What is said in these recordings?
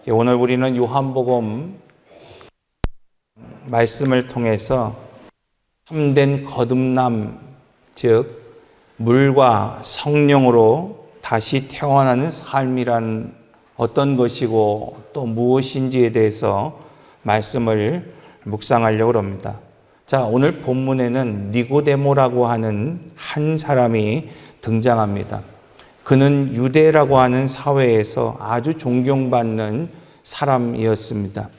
오늘 우리는 요한복음 말씀을 통해서 참된 거듭남, 즉 물과 성령으로 다시 태어나는 삶이란 어떤 것이고 또 무엇인지에 대해서 말씀을 묵상하려고 합니다. 자, 오늘 본문에는 니고데모라고 하는 한 사람이 등장합니다. 그는 유대라고 하는 사회에서 아주 존경받는 사람이었습니다.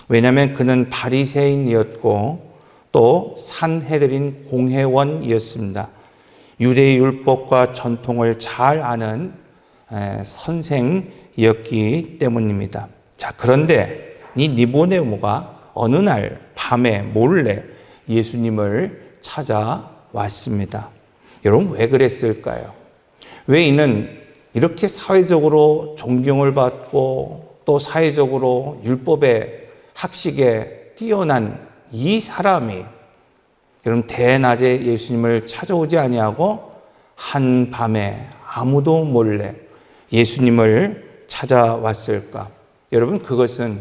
왜냐하면 그는 바리새인이었고 또 산헤드린 공회원이었습니다. 유대의 율법과 전통을 잘 아는 선생이었기 때문입니다. 자, 그런데 이 니고데모가 어느 날 밤에 몰래 예수님을 찾아왔습니다. 여러분, 왜 그랬을까요? 왜 이는 이렇게 사회적으로 존경을 받고 또 사회적으로 율법의 학식에 뛰어난 이 사람이 여러분 대낮에 예수님을 찾아오지 아니하고 한밤에 아무도 몰래 예수님을 찾아왔을까? 여러분, 그것은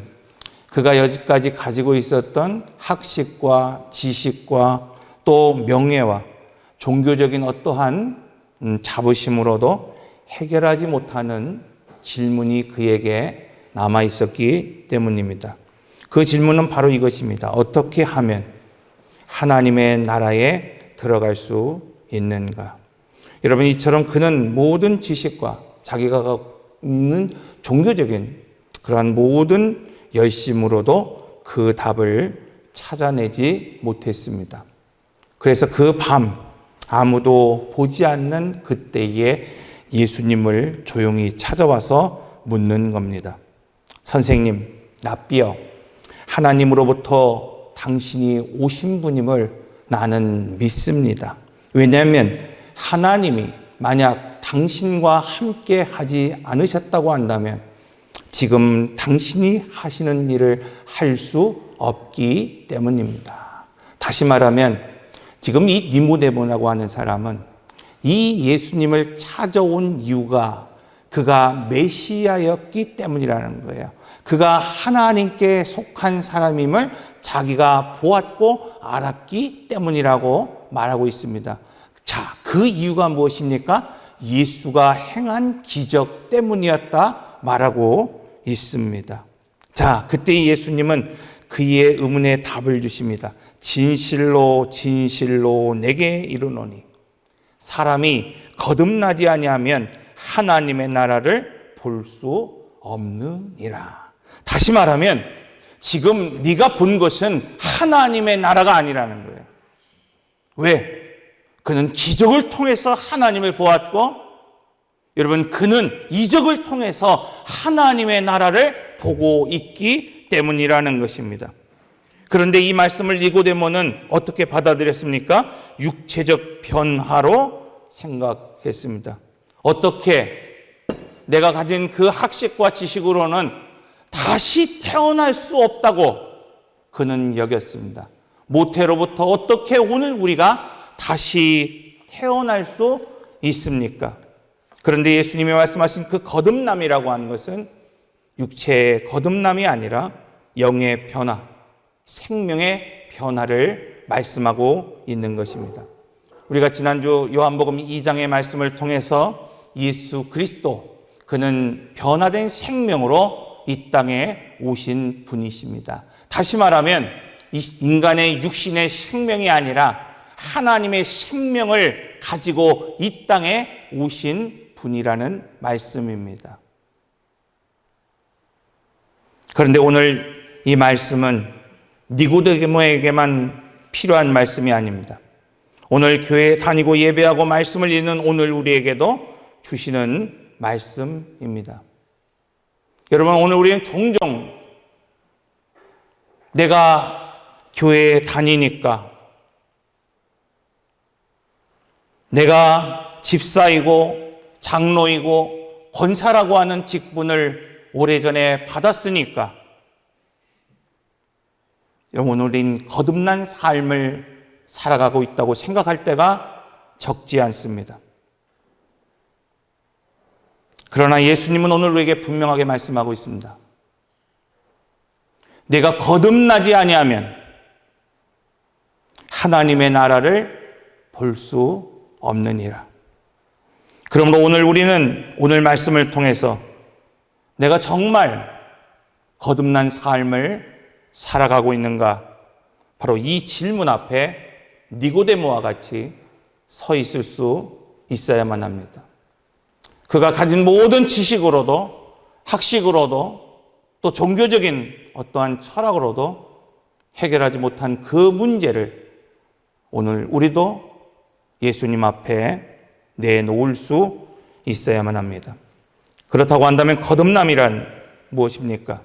그가 여지까지 가지고 있었던 학식과 지식과 또 명예와 종교적인 어떠한 자부심으로도 해결하지 못하는 질문이 그에게 남아 있었기 때문입니다. 그 질문은 바로 이것입니다. 어떻게 하면 하나님의 나라에 들어갈 수 있는가? 여러분, 이처럼 그는 모든 지식과 자기가 갖고 있는 종교적인 그러한 모든 열심으로도 그 답을 찾아내지 못했습니다. 그래서 그 밤 아무도 보지 않는 그때에 예수님을 조용히 찾아와서 묻는 겁니다. 선생님, 랍비여, 하나님으로부터 당신이 오신 분임을 나는 믿습니다. 왜냐하면 하나님이 만약 당신과 함께 하지 않으셨다고 한다면 지금 당신이 하시는 일을 할 수 없기 때문입니다. 다시 말하면 지금 이 니고데모라고 하는 사람은 이 예수님을 찾아온 이유가 그가 메시아였기 때문이라는 거예요. 그가 하나님께 속한 사람임을 자기가 보았고 알았기 때문이라고 말하고 있습니다. 자, 그 이유가 무엇입니까? 예수가 행한 기적 때문이었다 말하고 있습니다. 자, 그때 예수님은 그의 의문에 답을 주십니다. 진실로 진실로 내게 이르노니 사람이 거듭나지 아니하면 하나님의 나라를 볼 수 없느니라. 다시 말하면 지금 네가 본 것은 하나님의 나라가 아니라는 거예요. 왜? 그는 기적을 통해서 하나님을 보았고 여러분, 그는 이적을 통해서 하나님의 나라를 보고 있기 때문이라는 것입니다. 그런데 이 말씀을 니고데모는 어떻게 받아들였습니까? 육체적 변화로 생각했습니다. 어떻게? 내가 가진 그 학식과 지식으로는 다시 태어날 수 없다고 그는 여겼습니다. 모태로부터 어떻게 오늘 우리가 다시 태어날 수 있습니까? 그런데 예수님이 말씀하신 그 거듭남이라고 하는 것은 육체의 거듭남이 아니라 영의 변화, 생명의 변화를 말씀하고 있는 것입니다. 우리가 지난주 요한복음 2장의 말씀을 통해서 예수 그리스도, 그는 변화된 생명으로 이 땅에 오신 분이십니다. 다시 말하면 이 인간의 육신의 생명이 아니라 하나님의 생명을 가지고 이 땅에 오신 분이라는 말씀입니다. 그런데 오늘 이 말씀은 니고데모에게만 필요한 말씀이 아닙니다. 오늘 교회에 다니고 예배하고 말씀을 읽는 오늘 우리에게도 주시는 말씀입니다. 여러분, 오늘 우리는 종종 내가 교회에 다니니까, 내가 집사이고 장로이고 권사라고 하는 직분을 오래전에 받았으니까 여러분, 우린 거듭난 삶을 살아가고 있다고 생각할 때가 적지 않습니다. 그러나 예수님은 오늘 우리에게 분명하게 말씀하고 있습니다. 내가 거듭나지 아니하면 하나님의 나라를 볼 수 없느니라. 그러므로 오늘 우리는 오늘 말씀을 통해서 내가 정말 거듭난 삶을 살아가고 있는가? 바로 이 질문 앞에 니고데모와 같이 서 있을 수 있어야만 합니다. 그가 가진 모든 지식으로도, 학식으로도, 또 종교적인 어떠한 철학으로도 해결하지 못한 그 문제를 오늘 우리도 예수님 앞에 내놓을 수 있어야만 합니다. 그렇다고 한다면 거듭남이란 무엇입니까?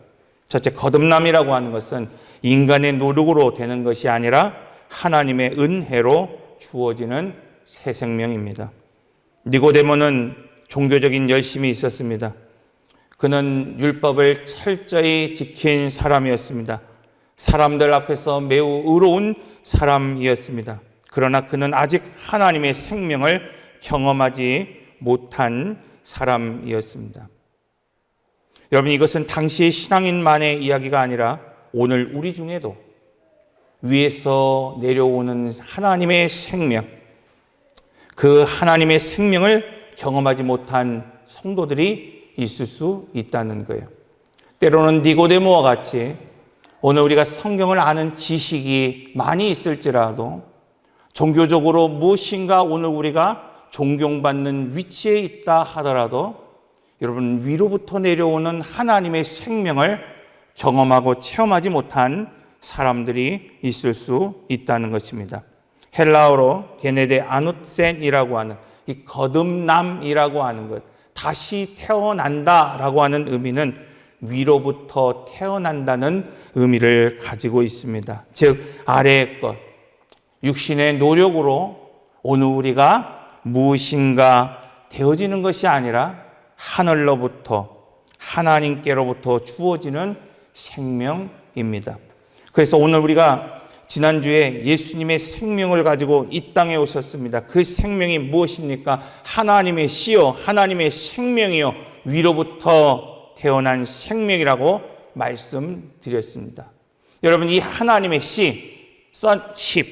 첫째, 거듭남이라고 하는 것은 인간의 노력으로 되는 것이 아니라 하나님의 은혜로 주어지는 새 생명입니다. 니고데모는 종교적인 열심이 있었습니다. 그는 율법을 철저히 지킨 사람이었습니다. 사람들 앞에서 매우 의로운 사람이었습니다. 그러나 그는 아직 하나님의 생명을 경험하지 못한 사람이었습니다. 여러분, 이것은 당시의 신앙인만의 이야기가 아니라 오늘 우리 중에도 위에서 내려오는 하나님의 생명, 그 하나님의 생명을 경험하지 못한 성도들이 있을 수 있다는 거예요. 때로는 니고데모와 같이 오늘 우리가 성경을 아는 지식이 많이 있을지라도 종교적으로 무엇인가 오늘 우리가 존경받는 위치에 있다 하더라도 여러분, 위로부터 내려오는 하나님의 생명을 경험하고 체험하지 못한 사람들이 있을 수 있다는 것입니다. 헬라어로 게네데 아누센이라고 하는 이 거듭남이라고 하는 것, 다시 태어난다라고 하는 의미는 위로부터 태어난다는 의미를 가지고 있습니다. 즉, 아래의 것, 육신의 노력으로 오늘 우리가 무엇인가 되어지는 것이 아니라 하늘로부터, 하나님께로부터 주어지는 생명입니다. 그래서 오늘 우리가 지난주에 예수님의 생명을 가지고 이 땅에 오셨습니다. 그 생명이 무엇입니까? 하나님의 씨요, 하나님의 생명이요, 위로부터 태어난 생명이라고 말씀드렸습니다. 여러분, 이 하나님의 씨, sonship,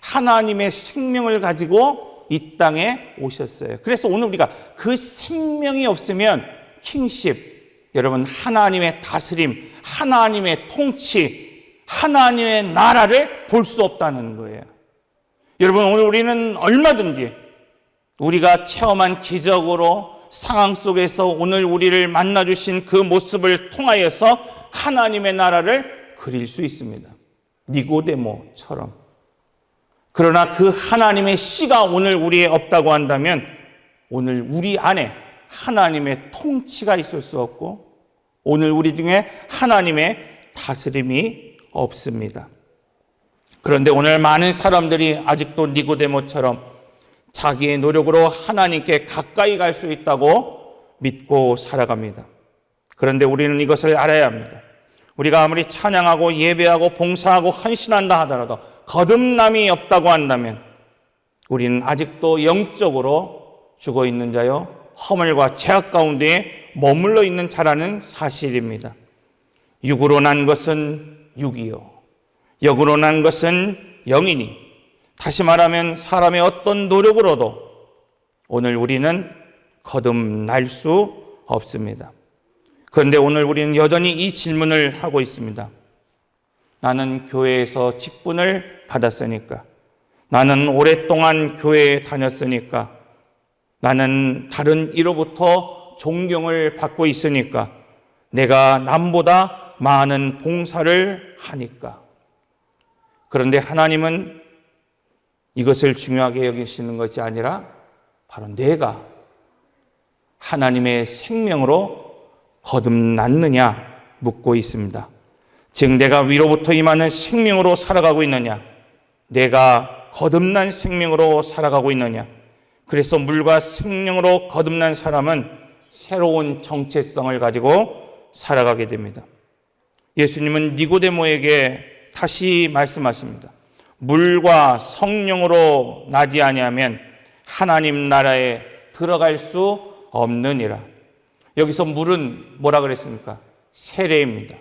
하나님의 생명을 가지고 이 땅에 오셨어요. 그래서 오늘 우리가 그 생명이 없으면 킹십, 여러분, 하나님의 다스림, 하나님의 통치, 하나님의 나라를 볼 수 없다는 거예요. 여러분, 오늘 우리는 얼마든지 우리가 체험한 기적으로 상황 속에서 오늘 우리를 만나주신 그 모습을 통하여서 하나님의 나라를 그릴 수 있습니다. 니고데모처럼. 그러나 그 하나님의 씨가 오늘 우리에 없다고 한다면 오늘 우리 안에 하나님의 통치가 있을 수 없고 오늘 우리 중에 하나님의 다스림이 없습니다. 그런데 오늘 많은 사람들이 아직도 니고데모처럼 자기의 노력으로 하나님께 가까이 갈 수 있다고 믿고 살아갑니다. 그런데 우리는 이것을 알아야 합니다. 우리가 아무리 찬양하고 예배하고 봉사하고 헌신한다 하더라도 거듭남이 없다고 한다면 우리는 아직도 영적으로 죽어있는 자요, 허물과 죄악 가운데에 머물러 있는 자라는 사실입니다. 육으로 난 것은 육이요, 영으로 난 것은 영이니, 다시 말하면 사람의 어떤 노력으로도 오늘 우리는 거듭날 수 없습니다. 그런데 오늘 우리는 여전히 이 질문을 하고 있습니다. 나는 교회에서 직분을 받았으니까, 나는 오랫동안 교회에 다녔으니까, 나는 다른 이로부터 존경을 받고 있으니까, 내가 남보다 많은 봉사를 하니까. 그런데 하나님은 이것을 중요하게 여기시는 것이 아니라 바로 내가 하나님의 생명으로 거듭났느냐 묻고 있습니다. 즉, 내가 위로부터 임하는 생명으로 살아가고 있느냐, 내가 거듭난 생명으로 살아가고 있느냐. 그래서 물과 생명으로 거듭난 사람은 새로운 정체성을 가지고 살아가게 됩니다. 예수님은 니고데모에게 다시 말씀하십니다. 물과 성령으로 나지 아니하면 하나님 나라에 들어갈 수 없느니라. 여기서 물은 뭐라 그랬습니까? 세례입니다.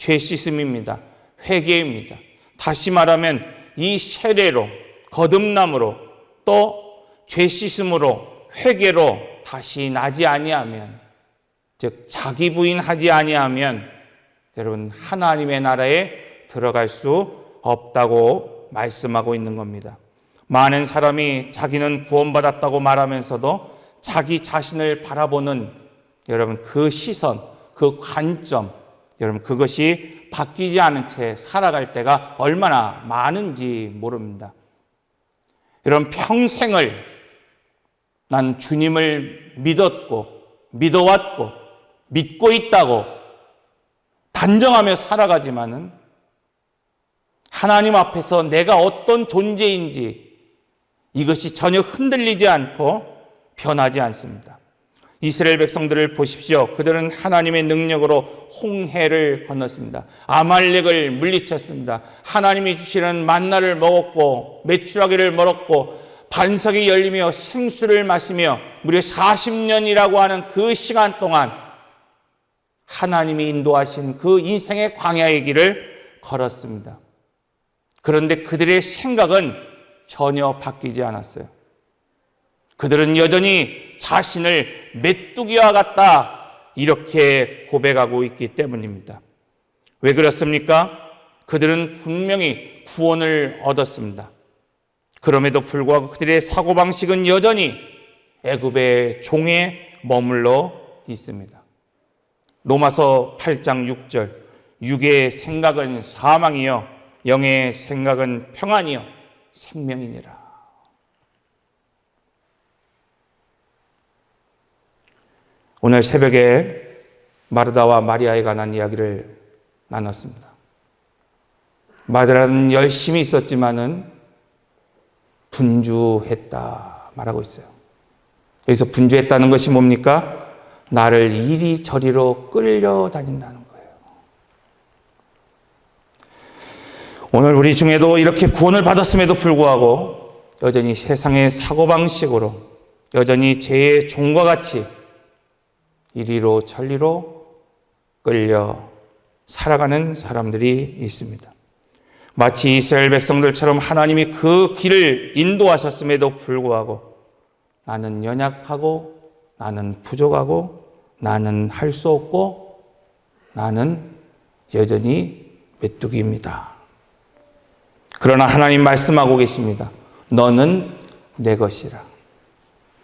죄 씻음입니다. 회개입니다. 다시 말하면 이 세례로, 거듭남으로, 또 죄 씻음으로, 회개로 다시 나지 아니하면, 즉 자기 부인하지 아니하면 여러분 하나님의 나라에 들어갈 수 없다고 말씀하고 있는 겁니다. 많은 사람이 자기는 구원받았다고 말하면서도 자기 자신을 바라보는 여러분 그 시선, 그 관점, 여러분 그것이 바뀌지 않은 채 살아갈 때가 얼마나 많은지 모릅니다. 여러분 평생을 난 주님을 믿었고 믿어왔고 믿고 있다고 단정하며 살아가지만은 하나님 앞에서 내가 어떤 존재인지 이것이 전혀 흔들리지 않고 변하지 않습니다. 이스라엘 백성들을 보십시오. 그들은 하나님의 능력으로 홍해를 건넜습니다. 아말렉을 물리쳤습니다. 하나님이 주시는 만나를 먹었고 메추라기를 먹었고 반석이 열리며 생수를 마시며 무려 40년이라고 하는 그 시간 동안 하나님이 인도하신 그 인생의 광야의 길을 걸었습니다. 그런데 그들의 생각은 전혀 바뀌지 않았어요. 그들은 여전히 자신을 메뚜기와 같다 이렇게 고백하고 있기 때문입니다. 왜 그렇습니까? 그들은 분명히 구원을 얻었습니다. 그럼에도 불구하고 그들의 사고방식은 여전히 애굽의 종에 머물러 있습니다. 로마서 8장 6절, 육의 생각은 사망이요 영의 생각은 평안이요 생명이니라. 오늘 새벽에 마르다와 마리아에 관한 이야기를 나눴습니다. 마르다는 열심히 있었지만은 분주했다 말하고 있어요. 여기서 분주했다는 것이 뭡니까? 나를 이리저리로 끌려다닌다는 거예요. 오늘 우리 중에도 이렇게 구원을 받았음에도 불구하고 여전히 세상의 사고방식으로 여전히 죄의 종과 같이 이리로 저리로 끌려 살아가는 사람들이 있습니다. 마치 이스라엘 백성들처럼 하나님이 그 길을 인도하셨음에도 불구하고 나는 연약하고 나는 부족하고 나는 할 수 없고 나는 여전히 메뚜기입니다. 그러나 하나님 말씀하고 계십니다. 너는 내 것이라.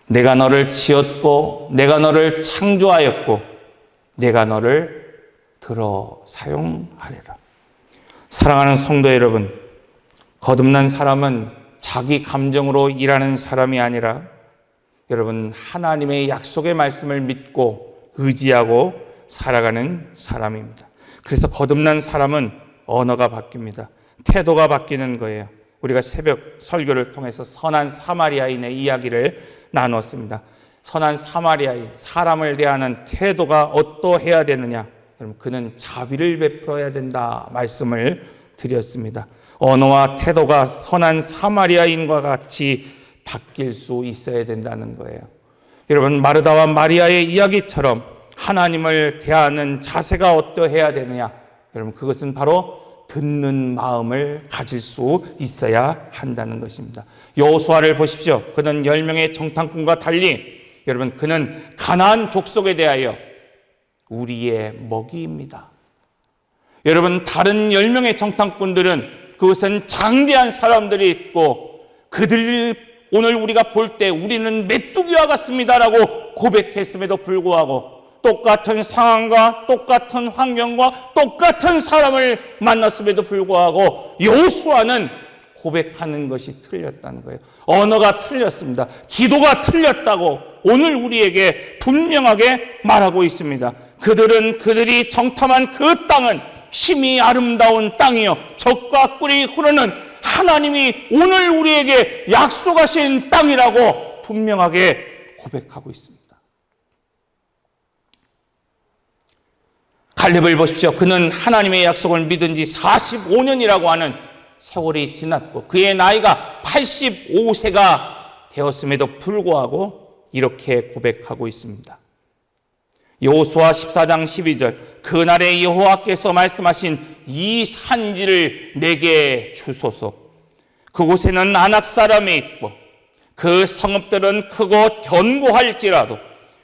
내가 너를 지었고 내가 너를 창조하였고 내가 너를 들어 사용하리라. 사랑하는 성도 여러분, 거듭난 사람은 자기 감정으로 일하는 사람이 아니라 여러분 하나님의 약속의 말씀을 믿고 의지하고 살아가는 사람입니다. 그래서 거듭난 사람은 언어가 바뀝니다. 태도가 바뀌는 거예요. 우리가 새벽 설교를 통해서 선한 사마리아인의 이야기를 나눴습니다. 선한 사마리아인, 사람을 대하는 태도가 어떠해야 되느냐? 여러분, 그는 자비를 베풀어야 된다 말씀을 드렸습니다. 언어와 태도가 선한 사마리아인과 같이 바뀔 수 있어야 된다는 거예요. 여러분, 마르다와 마리아의 이야기처럼 하나님을 대하는 자세가 어떠해야 되느냐? 여러분, 그것은 바로 듣는 마음을 가질 수 있어야 한다는 것입니다. 여호수아를 보십시오. 그는 10명의 정탐꾼과 달리 여러분 그는 가나안 족속에 대하여 우리의 먹이입니다. 여러분 다른 10명의 정탐꾼들은 그것은 장대한 사람들이 있고 그들 오늘 우리가 볼 때 우리는 메뚜기와 같습니다라고 고백했음에도 불구하고 똑같은 상황과 똑같은 환경과 똑같은 사람을 만났음에도 불구하고 여호수아는 고백하는 것이 틀렸다는 거예요. 언어가 틀렸습니다. 기도가 틀렸다고 오늘 우리에게 분명하게 말하고 있습니다. 그들이 정탐한 그 땅은 심히 아름다운 땅이요 젖과 꿀이 흐르는 하나님이 오늘 우리에게 약속하신 땅이라고 분명하게 고백하고 있습니다. 갈렙을 보십시오. 그는 하나님의 약속을 믿은 지 45년이라고 하는 세월이 지났고 그의 나이가 85세가 되었음에도 불구하고 이렇게 고백하고 있습니다. 여호수아 14장 12절 그날에 여호와께서 말씀하신 이 산지를 내게 주소서. 그곳에는 아낙 사람이 있고 그 성읍들은 크고 견고할지라도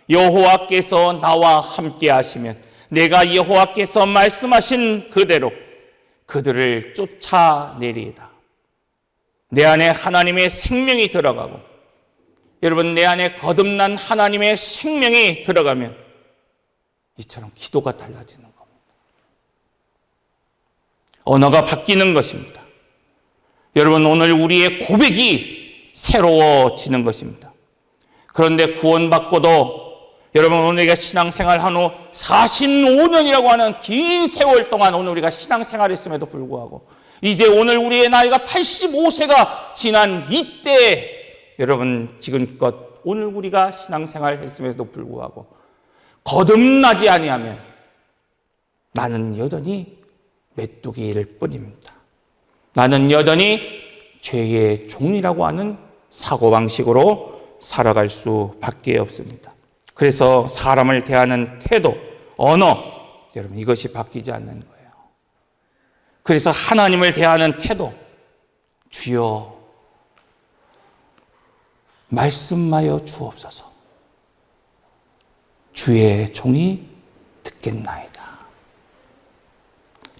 여호와께서 나와 함께 하시면 내가 여호와께서 말씀하신 그대로 그들을 쫓아내리이다. 내 안에 하나님의 생명이 들어가고 여러분 내 안에 거듭난 하나님의 생명이 들어가면 이처럼 기도가 달라지는 겁니다. 언어가 바뀌는 것입니다. 여러분 오늘 우리의 고백이 새로워지는 것입니다. 그런데 구원받고도 여러분 오늘 우리가 신앙생활한 후 45년이라고 하는 긴 세월 동안 오늘 우리가 신앙생활했음에도 불구하고 이제 오늘 우리의 나이가 85세가 지난 이때 여러분 지금껏 오늘 우리가 신앙생활 했음에도 불구하고 거듭나지 아니하면 나는 여전히 메뚜기일 뿐입니다. 나는 여전히 죄의 종이라고 하는 사고방식으로 살아갈 수밖에 없습니다. 그래서 사람을 대하는 태도, 언어, 여러분 이것이 바뀌지 않는 거예요. 그래서 하나님을 대하는 태도, 주여 말씀하여 주옵소서. 주의 종이 듣겠나이다.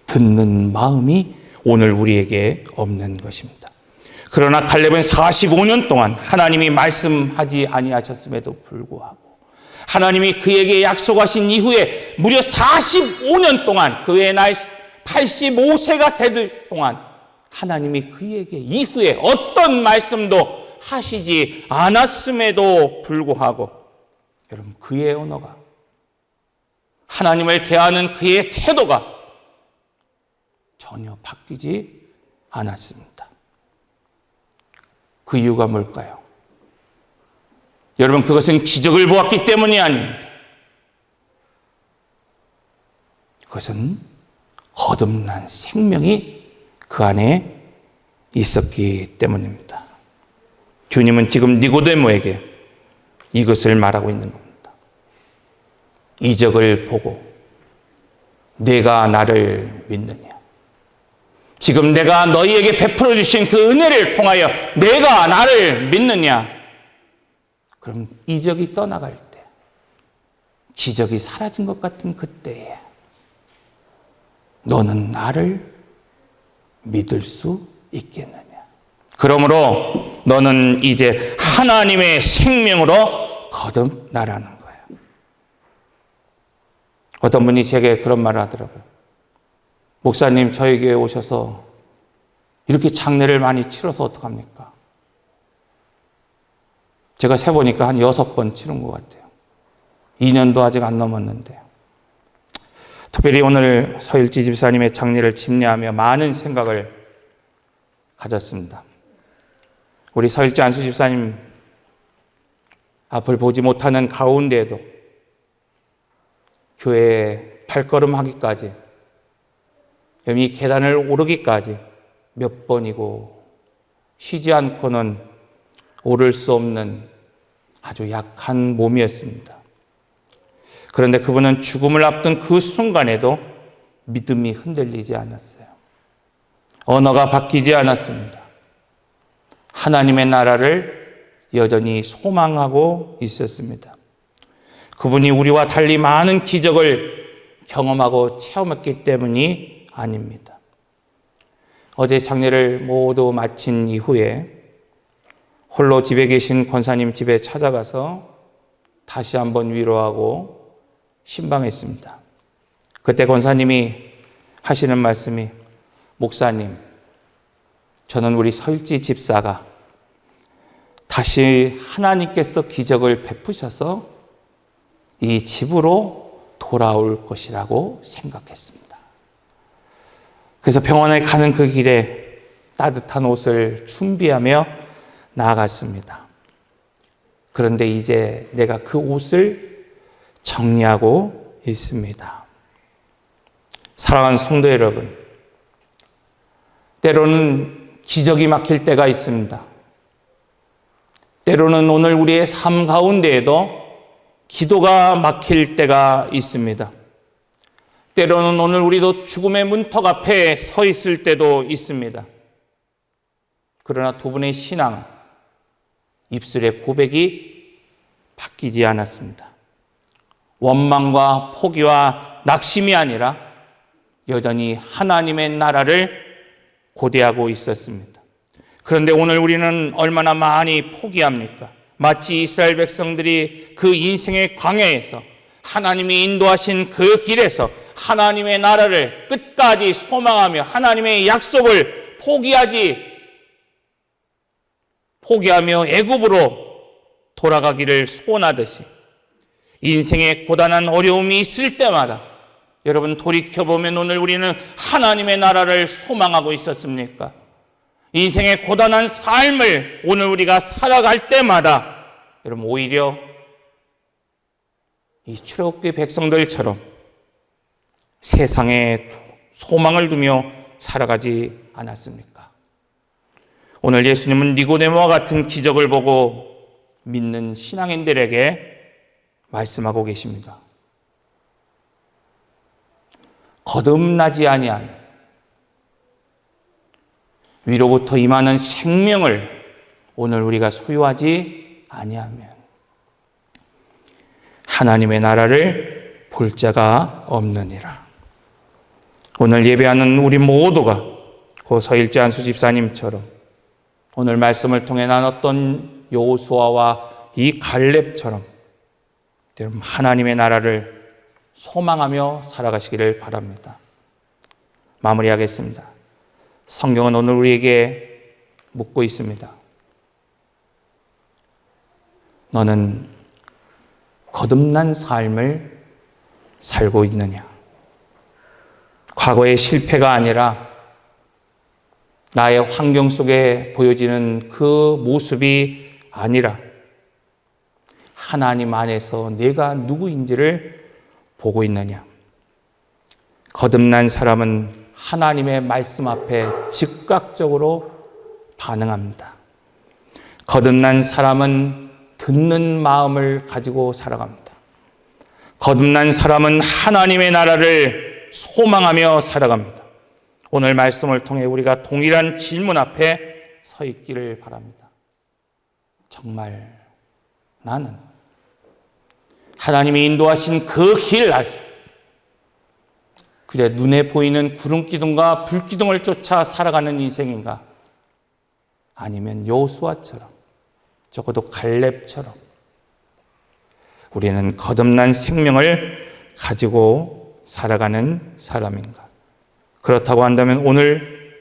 듣는 마음이 오늘 우리에게 없는 것입니다. 그러나 갈렙은 45년 동안 하나님이 말씀하지 아니하셨음에도 불구하고 하나님이 그에게 약속하신 이후에 무려 45년 동안 그의 나이 85세가 되들 동안 하나님이 그에게 이후에 어떤 말씀도 하시지 않았음에도 불구하고 여러분 그의 언어가 하나님을 대하는 그의 태도가 전혀 바뀌지 않았습니다. 그 이유가 뭘까요? 여러분 그것은 기적을 보았기 때문이 아닙니다. 그것은 거듭난 생명이 그 안에 있었기 때문입니다. 주님은 지금 니고데모에게 이것을 말하고 있는 겁니다. 이적을 보고 내가 나를 믿느냐? 지금 내가 너희에게 베풀어 주신 그 은혜를 통하여 내가 나를 믿느냐? 그럼 이적이 떠나갈 때, 기적이 사라진 것 같은 그때에 너는 나를 믿을 수 있겠느냐? 그러므로 너는 이제 하나님의 생명으로 거듭나라는 거예요. 어떤 분이 제게 그런 말을 하더라고요. 목사님 저희 교회에 오셔서 이렇게 장례를 많이 치러서 어떡합니까? 제가 세보니까 한 6번 치른 것 같아요. 2년도 아직 안 넘었는데. 특별히 오늘 서일지 집사님의 장례를 집례하며 많은 생각을 가졌습니다. 우리 서일지 안수 집사님 앞을 보지 못하는 가운데에도 교회에 발걸음하기까지 이 계단을 오르기까지 몇 번이고 쉬지 않고는 오를 수 없는 아주 약한 몸이었습니다. 그런데 그분은 죽음을 앞둔 그 순간에도 믿음이 흔들리지 않았어요. 언어가 바뀌지 않았습니다. 하나님의 나라를 여전히 소망하고 있었습니다. 그분이 우리와 달리 많은 기적을 경험하고 체험했기 때문이 아닙니다. 어제 장례를 모두 마친 이후에 홀로 집에 계신 권사님 집에 찾아가서 다시 한번 위로하고 신방했습니다. 그때 권사님이 하시는 말씀이 목사님, 저는 우리 서일지 집사가 다시 하나님께서 기적을 베푸셔서 이 집으로 돌아올 것이라고 생각했습니다. 그래서 병원에 가는 그 길에 따뜻한 옷을 준비하며 나아갔습니다. 그런데 이제 내가 그 옷을 정리하고 있습니다. 사랑하는 성도 여러분, 때로는 기적이 막힐 때가 있습니다. 때로는 오늘 우리의 삶 가운데에도 기도가 막힐 때가 있습니다. 때로는 오늘 우리도 죽음의 문턱 앞에 서 있을 때도 있습니다. 그러나 두 분의 신앙, 입술의 고백이 바뀌지 않았습니다. 원망과 포기와 낙심이 아니라 여전히 하나님의 나라를 고대하고 있었습니다. 그런데 오늘 우리는 얼마나 많이 포기합니까? 마치 이스라엘 백성들이 그 인생의 광야에서 하나님이 인도하신 그 길에서 하나님의 나라를 끝까지 소망하며 하나님의 약속을 포기하며 애굽으로 돌아가기를 소원하듯이 인생의 고단한 어려움이 있을 때마다 여러분 돌이켜보면 오늘 우리는 하나님의 나라를 소망하고 있었습니까? 인생의 고단한 삶을 오늘 우리가 살아갈 때마다 여러분 오히려 이 출애굽기 백성들처럼 세상에 소망을 두며 살아가지 않았습니까? 오늘 예수님은 니고데모와 같은 기적을 보고 믿는 신앙인들에게 말씀하고 계십니다. 거듭나지 아니하면 위로부터 임하는 생명을 오늘 우리가 소유하지 아니하면 하나님의 나라를 볼 자가 없느니라. 오늘 예배하는 우리 모두가 고 서일재 안수 집사님처럼 오늘 말씀을 통해 나눴던 여호수아와 이 갈렙처럼 여러분 하나님의 나라를 소망하며 살아가시기를 바랍니다. 마무리하겠습니다. 성경은 오늘 우리에게 묻고 있습니다. 너는 거듭난 삶을 살고 있느냐? 과거의 실패가 아니라 나의 환경 속에 보여지는 그 모습이 아니라 하나님 안에서 내가 누구인지를 보고 있느냐? 거듭난 사람은 하나님의 말씀 앞에 즉각적으로 반응합니다. 거듭난 사람은 듣는 마음을 가지고 살아갑니다. 거듭난 사람은 하나님의 나라를 소망하며 살아갑니다. 오늘 말씀을 통해 우리가 동일한 질문 앞에 서 있기를 바랍니다. 정말 나는 하나님이 인도하신 그 길, 그래 눈에 보이는 구름기둥과 불기둥을 쫓아 살아가는 인생인가? 아니면 여호수아처럼, 적어도 갈렙처럼 우리는 거듭난 생명을 가지고 살아가는 사람인가? 그렇다고 한다면 오늘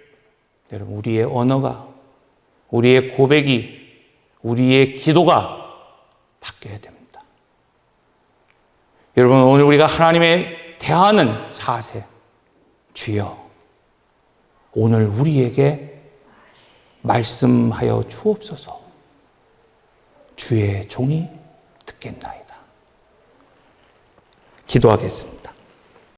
여러분 우리의 언어가, 우리의 고백이, 우리의 기도가 바뀌어야 됩니다. 여러분 오늘 우리가 하나님의 대하는 자세, 주여 오늘 우리에게 말씀하여 주옵소서. 주의 종이 듣겠나이다. 기도하겠습니다.